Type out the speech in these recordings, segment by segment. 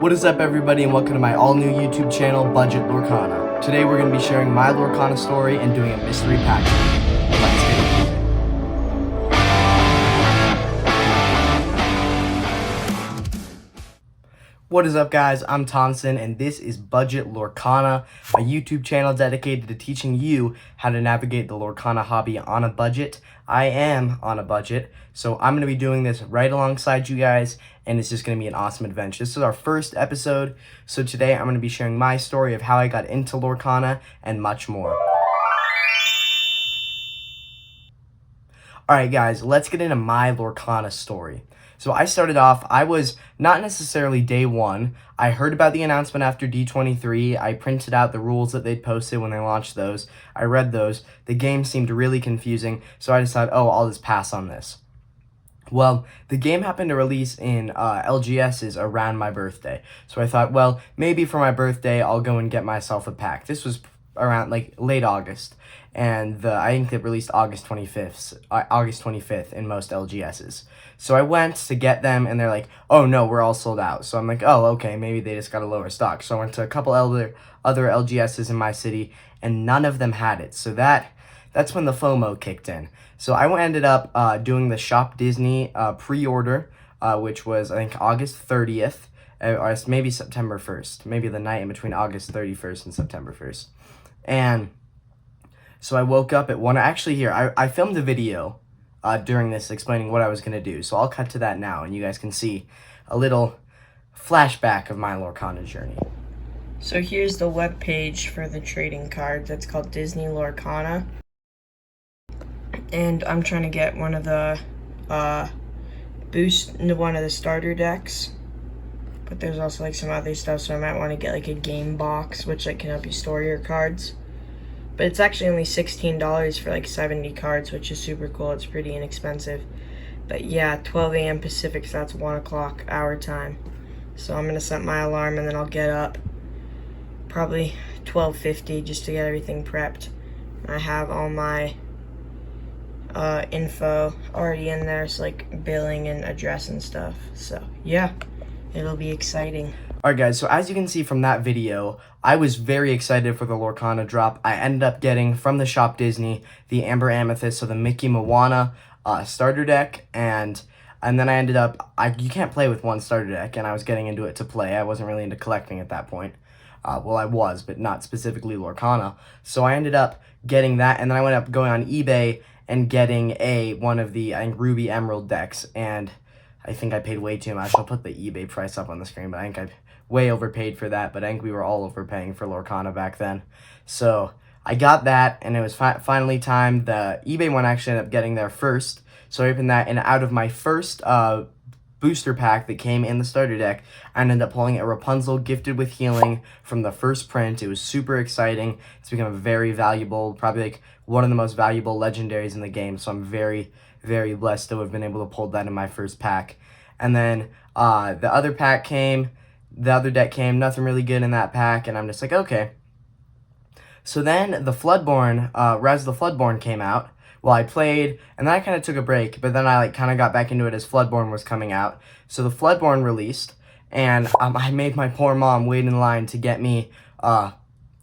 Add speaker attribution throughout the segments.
Speaker 1: What is up, everybody, and welcome to my all-new YouTube channel, Budget Lorcana. Today we're going to be sharing my Lorcana story and doing a mystery pack. Let's get into it. What is up, guys? I'm Thompson, and this is Budget Lorcana, a YouTube channel dedicated to teaching you how to navigate the Lorcana hobby on a budget. I am on a budget, so I'm going to be doing this right alongside you guys, and it's just going to be an awesome adventure. This is our first episode, so today I'm going to be sharing my story of how I got into Lorcana and much more. Alright guys, let's get into my Lorcana story. So I started off, I was not necessarily day one. I heard about the announcement after D23. I printed out the rules that they'd posted when they launched those. I read those. The game seemed really confusing, so I decided, I'll just pass on this. Well, the game happened to release in LGS's around my birthday. So I thought, well, maybe for my birthday, I'll go and get myself a pack. This was around late August, and I think it released August 25th in most LGS's. So I went to get them, and they're like, oh no, we're all sold out. So I'm like, oh, okay, maybe they just got a lower stock. So I went to a couple other LGS's in my city, and none of them had it. So that's when the FOMO kicked in. So I ended up doing the Shop Disney pre-order, which was, I think, August 30th, or maybe September 1st, maybe the night in between August 31st and September 1st. And so I woke up at 1, actually here, I filmed a video during this explaining what I was going to do. So I'll cut to that now, and you guys can see a little flashback of my Lorcana journey.
Speaker 2: So here's the web page for the trading card that's called Disney Lorcana. And I'm trying to get one of the one of the starter decks. But there's also some other stuff, so I might want to get a game box, which can help you store your cards. But it's actually only $16 for 70 cards, which is super cool. It's pretty inexpensive. But yeah, 12 a.m. Pacific, so that's 1 o'clock our time. So I'm going to set my alarm, and then I'll get up probably 12:50 just to get everything prepped. I have all my info already in there, so billing and address and stuff. So yeah, it'll be exciting.
Speaker 1: Alright guys, so as you can see from that video, I was very excited for the Lorcana drop. I ended up getting from the Shop Disney the Amber Amethyst, so the Mickey Moana starter deck, and then I ended up, you can't play with one starter deck, and I was getting into it to play. I wasn't really into collecting at that point. Well, I was, but not specifically Lorcana. So I ended up getting that, and then I went up going on eBay and getting one of the, I think, Ruby Emerald decks, and I think I paid way too much. I'll put the eBay price up on the screen, but I think I way overpaid for that, but I think we were all overpaying for Lorcana back then. So I got that, and it was finally time. The eBay one actually ended up getting there first, so I opened that, and out of my first booster pack that came in the starter deck, I ended up pulling a Rapunzel Gifted with Healing from the first print. It was super exciting. It's become a very valuable, probably one of the most valuable legendaries in the game, so I'm very, very blessed to have been able to pull that in my first pack. And then the other pack came, the other deck came, nothing really good in that pack, and I'm just like, okay. So then the Floodborn, Rise of the Floodborn came out. Well, I played, and then I kind of took a break, but then I kind of got back into it as Floodborn was coming out. So the Floodborn released, and I made my poor mom wait in line to get me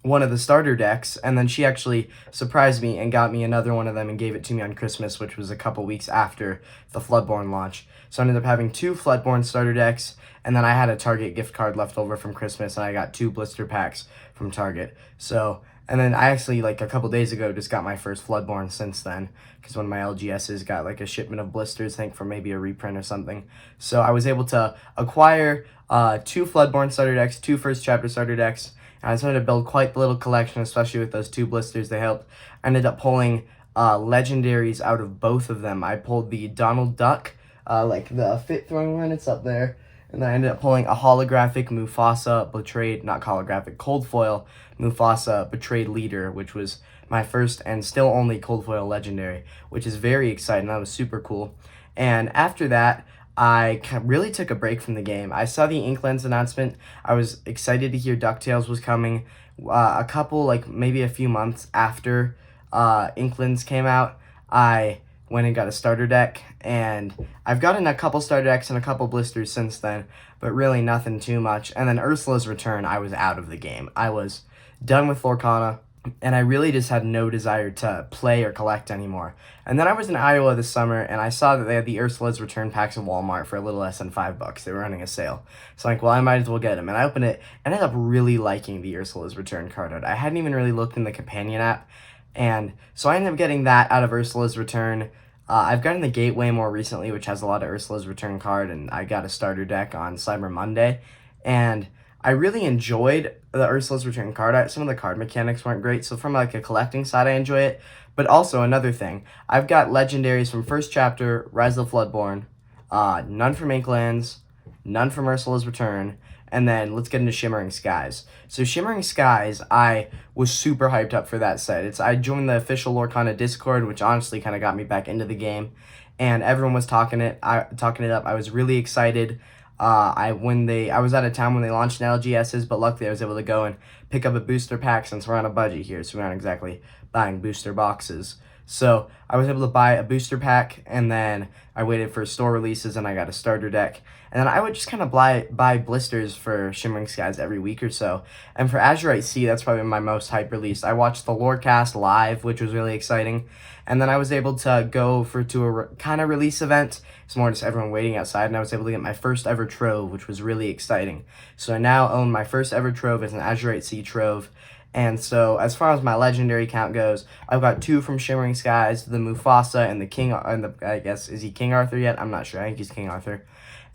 Speaker 1: one of the starter decks, and then she actually surprised me and got me another one of them and gave it to me on Christmas, which was a couple weeks after the Floodborn launch. So I ended up having 2 Floodborn starter decks, and then I had a Target gift card left over from Christmas, and I got 2 blister packs from Target. So, and then I actually, a couple days ago, just got my first Floodborn since then, because one of my LGS's got, a shipment of blisters, I think, for maybe a reprint or something. So I was able to acquire 2 Floodborn starter decks, 2 first chapter starter decks, and I started to build quite the little collection, especially with those 2 blisters. They helped. I ended up pulling legendaries out of both of them. I pulled the Donald Duck, the fit throwing one, it's up there. And then I ended up pulling a holographic Mufasa Betrayed, not holographic, cold foil Mufasa Betrayed Leader, which was my first and still only cold foil legendary, which is very exciting. That was super cool. And after that, I really took a break from the game. I saw the Inklands announcement. I was excited to hear DuckTales was coming. A couple, maybe a few months after Inklands came out, I went and got a starter deck, and I've gotten a couple starter decks and a couple blisters since then, but really nothing too much. And then Ursula's Return, I was out of the game. I was done with Lorcana, and I really just had no desire to play or collect anymore. And then I was in Iowa this summer, and I saw that they had the Ursula's Return packs at Walmart for a little less than $5. They were running a sale. So I'm like, well, I might as well get them. And I opened it, and I ended up really liking the Ursula's Return card art. I hadn't even really looked in the companion app, and so I ended up getting that out of Ursula's Return. I've gotten the Gateway more recently, which has a lot of Ursula's Return card, and I got a starter deck on Cyber Monday. And I really enjoyed the Ursula's Return card art. Some of the card mechanics weren't great, so from like a collecting side, I enjoy it. But also another thing, I've got legendaries from First Chapter, Rise of the Floodborn, none from Inklands, none from Ursula's Return, and then let's get into Shimmering Skies. So Shimmering Skies, I was super hyped up for that set. I joined the official Lorcana Discord, which honestly kind of got me back into the game, and everyone was talking it up. I was really excited. I was out of town when they launched LGSs, but luckily I was able to go and pick up a booster pack since we're on a budget here, so we aren't exactly buying booster boxes. So I was able to buy a booster pack, and then I waited for store releases, and I got a starter deck. And then I would just kind of buy blisters for Shimmering Skies every week or so. And for Azurite Sea, that's probably my most hype release. I watched the Lorecast live, which was really exciting. And then I was able to go to a kind of release event. It's more just everyone waiting outside, and I was able to get my first ever trove, which was really exciting. So I now own my first ever trove as an Azurite Sea trove. And so, as far as my legendary count goes, I've got 2 from Shimmering Skies, the Mufasa and the King, I guess, is he King Arthur yet? I'm not sure. I think he's King Arthur.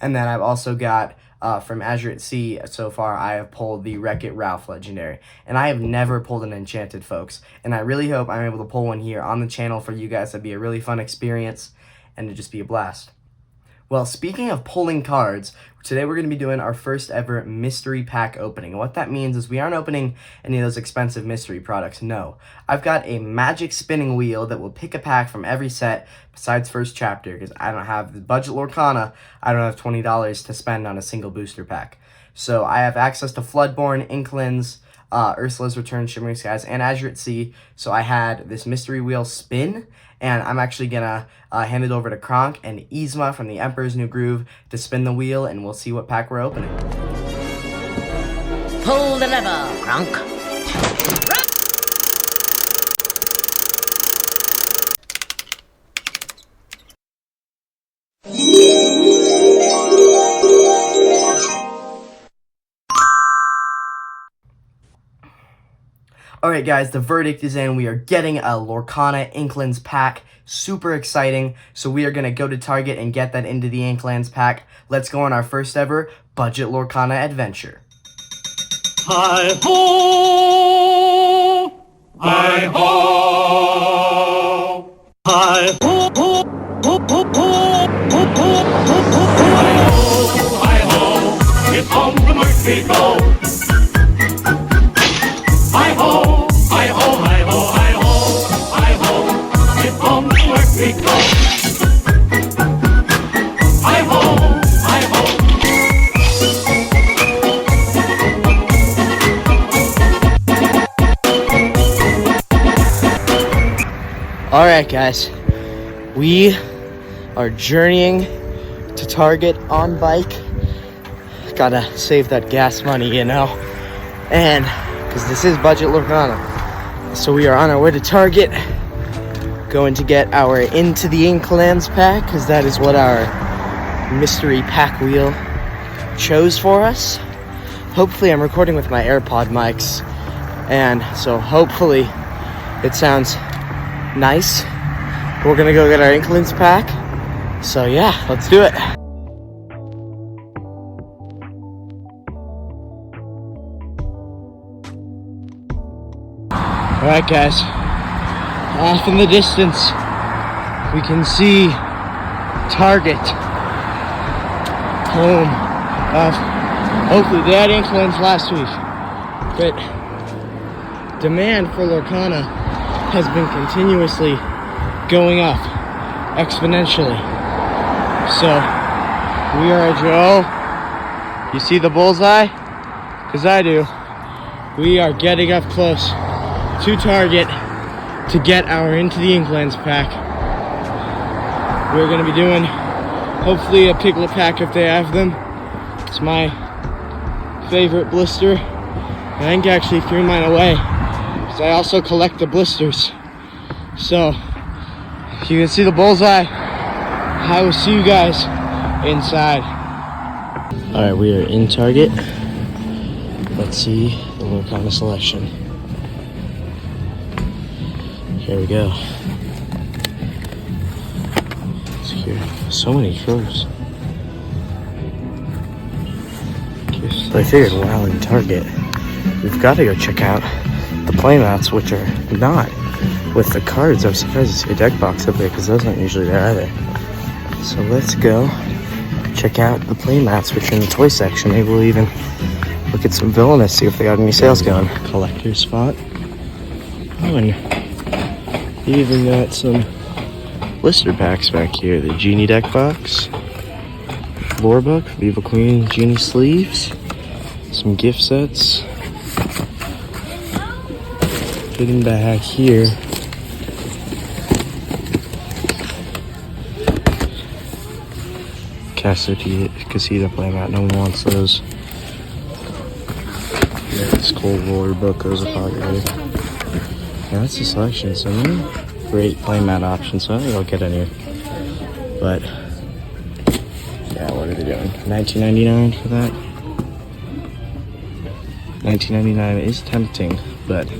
Speaker 1: And then I've also got, from Azurite Sea, so far, I have pulled the Wreck-It Ralph legendary. And I have never pulled an enchanted, folks. And I really hope I'm able to pull one here on the channel for you guys. That'd be a really fun experience, and it'd just be a blast. Well, speaking of pulling cards, today we're going to be doing our first ever mystery pack opening. And what that means is we aren't opening any of those expensive mystery products, no. I've got a magic spinning wheel that will pick a pack from every set besides First Chapter, because I don't have the budget Lorcana, I don't have $20 to spend on a single booster pack. So I have access to Floodborn, Inklands, Ursula's Return, Shimmering Skies, and Azurite Sea. So I had this mystery wheel spin, and I'm actually gonna hand it over to Kronk and Yzma from the Emperor's New Groove to spin the wheel, and we'll see what pack we're opening.
Speaker 3: Pull the lever, Kronk.
Speaker 1: Alright guys, the verdict is in. We are getting a Lorcana Inklands pack. Super exciting. So we are going to go to Target and get that into the Inklands pack. Let's go on our first ever budget Lorcana adventure.
Speaker 4: Hi-ho! Hi-ho! Hi-ho! Hi-ho! Hi-ho! If home from earth we go. Hi-ho! Hi-ho! Hi-ho! Hi-ho! Hi-ho! If home from earth we go. Hi-ho! Hi-ho!
Speaker 1: Alright guys, we are journeying to Target on bike. Gotta save that gas money, you know, and because this is budget Lorcana. So we are on our way to Target, going to get our Into the Inklands pack, because that is what our mystery pack wheel chose for us. Hopefully I'm recording with my AirPod mics, and so hopefully it sounds nice. We're gonna go get our Inklands pack. So yeah, let's do it. Alright guys, off in the distance we can see Target, home of hopefully they had Inklands last week, but demand for Lorcana has been continuously going up exponentially. So we are at Joe. You see the bullseye? Because I do. We are getting up close to Target to get our Into the Inklands pack. we're gonna be doing hopefully a Piglet pack if they have them. It's my favorite blister. I think I actually threw mine away because I also collect the blisters. So if you can see the bullseye, I will see you guys inside. All right, we are in Target. Let's see the Lorcana selection. Here we go. So many colors. So I figured while in Target, we've got to go check out the playmats, which are not with the cards. I was surprised to see a deck box up there because those aren't usually there either. So let's go check out the playmats, which are in the toy section. Maybe we'll even look at some villainous, see if they got any sales going. Collector's spot. Oh, and you even got some blister packs back here. The Genie deck box, lore book, Viva Queen Genie sleeves, some gift sets. Getting back here, Casita playmat. No one wants those. Yeah, this cool lore book goes a pocket. Yeah, that's the selection. So many great playmat options. So I think I'll get any. But yeah, what are they doing? $19.99 for that. $19.99 is tempting, but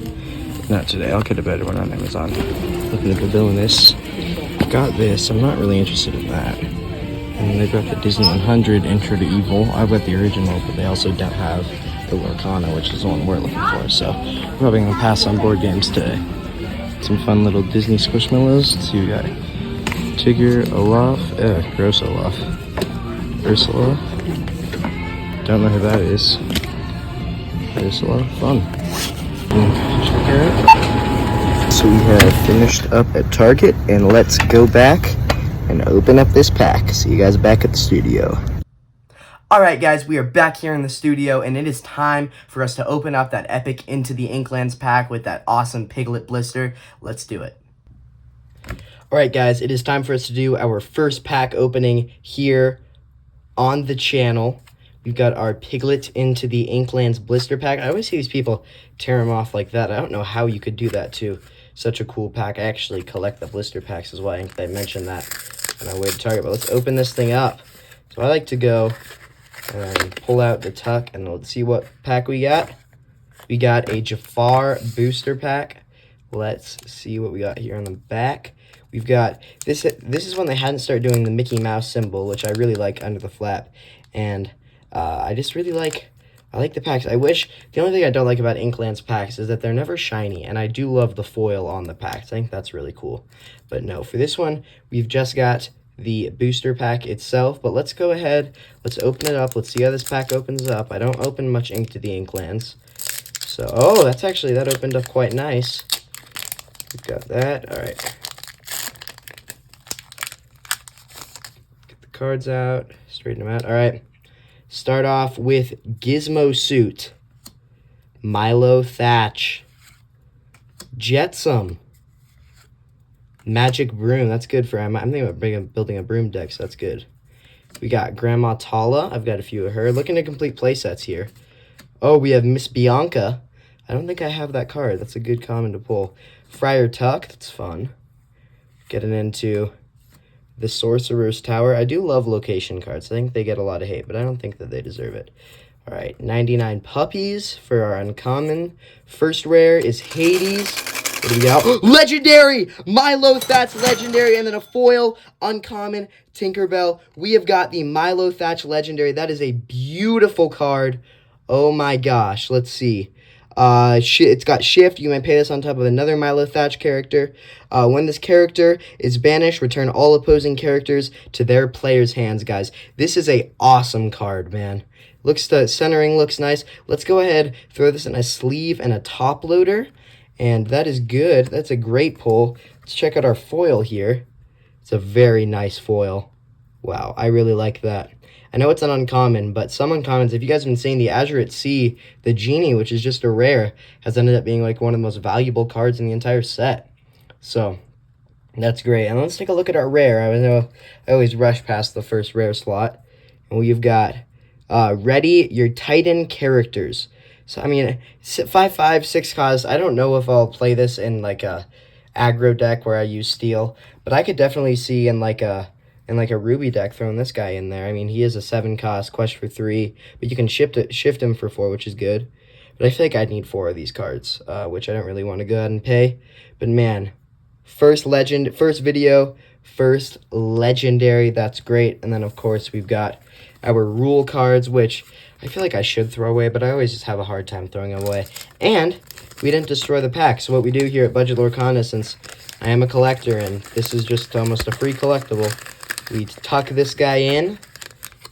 Speaker 1: not today. I'll get a better one on Amazon. Looking at the villainous. Got this. I'm not really interested in that. And they've got the Disney 100 Intro to Evil. I've got the original, but they also don't have the Lorcana, which is the one we're looking for. So we're probably gonna pass on board games today. Some fun little Disney Squishmallows. Let's see, we got Tigger, Olaf, gross Olaf, Ursula. Don't know who that is. Ursula, fun. Check her out. So we have finished up at Target, and let's go back and open up this pack. See you guys back at the studio. Alright guys, we are back here in the studio, and it is time for us to open up that epic Into the Inklands pack with that awesome Piglet blister. Let's do it. Alright guys, it is time for us to do our first pack opening here on the channel. We've got our Piglet Into the Inklands blister pack. I always see these people tear them off like that. I don't know how you could do that to such a cool pack. I actually collect the blister packs as well. I think I mentioned that on our way to Target. But let's open this thing up. So I like to go and pull out the tuck, and let's see what pack we got. We got a Jafar booster pack. Let's see what we got here on the back. We've got this is when they hadn't started doing the Mickey Mouse symbol, which I really like under the flap. And I just really like the packs. I wish, the only thing I don't like about Inklands packs is that they're never shiny, and I do love the foil on the packs. I think that's really cool. But no, for this one, we've just got the booster pack itself, but let's go ahead, let's open it up, let's see how this pack opens up. I don't open much ink to the Inklands. So, oh, that opened up quite nice. We've got that, alright. Get the cards out, straighten them out, alright. Start off with Gizmo Suit, Milo Thatch, Jetsam, Magic Broom. That's good for, I'm thinking about building a broom deck, so that's good. We got Grandma Tala. I've got a few of her. Looking to complete playsets here. Oh, we have Miss Bianca. I don't think I have that card. That's a good common to pull. Friar Tuck. That's fun. Getting into the Sorcerer's Tower. I do love location cards. I think they get a lot of hate, but I don't think that they deserve it. All right, 99 Puppies for our uncommon. First rare is Hades. What do we got? Legendary! Milo Thatch Legendary, and then a foil uncommon Tinkerbell. We have got the Milo Thatch Legendary. That is a beautiful card. Oh my gosh, let's see. It's got Shift. You may pay this on top of another Milo Thatch character. When this character is banished, return all opposing characters to their player's hands, guys. This is a awesome card, man. Centering looks nice. Let's go ahead, throw this in a sleeve and a top loader. And that is good. That's a great pull. Let's check out our foil here. It's a very nice foil. Wow, I really like that. I know it's an uncommon, but some uncommons, if you guys have been seeing the Azure at Sea, the Genie, which is just a rare, has ended up being like one of the most valuable cards in the entire set. So, That's great. And let's take a look at our rare. I always rush past the first rare slot. And we've got ready your Titan characters. So, I mean, 5/5, 6 cost. I don't know if I'll play this in like a aggro deck where I use steel, but I could definitely see in like a Ruby deck throwing this guy in there. I mean, he is a 7 cost, quest for 3, but you can shift him for 4, which is good. But I feel like I'd need 4 of these cards, which I don't really want to go ahead and pay. But man, first video, first legendary, that's great. And then of course we've got our rule cards, which I feel like I should throw away, but I always just have a hard time throwing them away. And we didn't destroy the pack, so what we do here at Budget Lorcana, since I am a collector and this is just almost a free collectible, we tuck this guy in,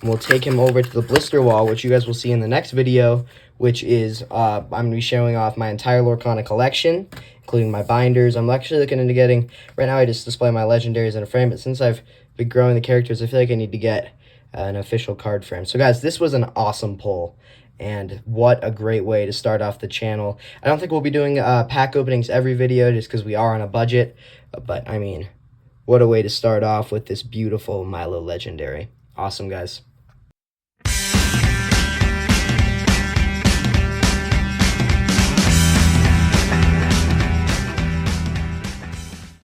Speaker 1: and we'll take him over to the blister wall, which you guys will see in the next video, which is, I'm going to be showing off my entire Lorcana collection, including my binders. I'm actually looking into getting, right now I just display my legendaries in a frame, but since I've been growing the characters, I feel like I need to get an official card frame. So guys, this was an awesome pull, and what a great way to start off the channel. I don't think we'll be doing pack openings every video just because we are on a budget, but I mean, what a way to start off with this beautiful Milo legendary. Awesome, guys.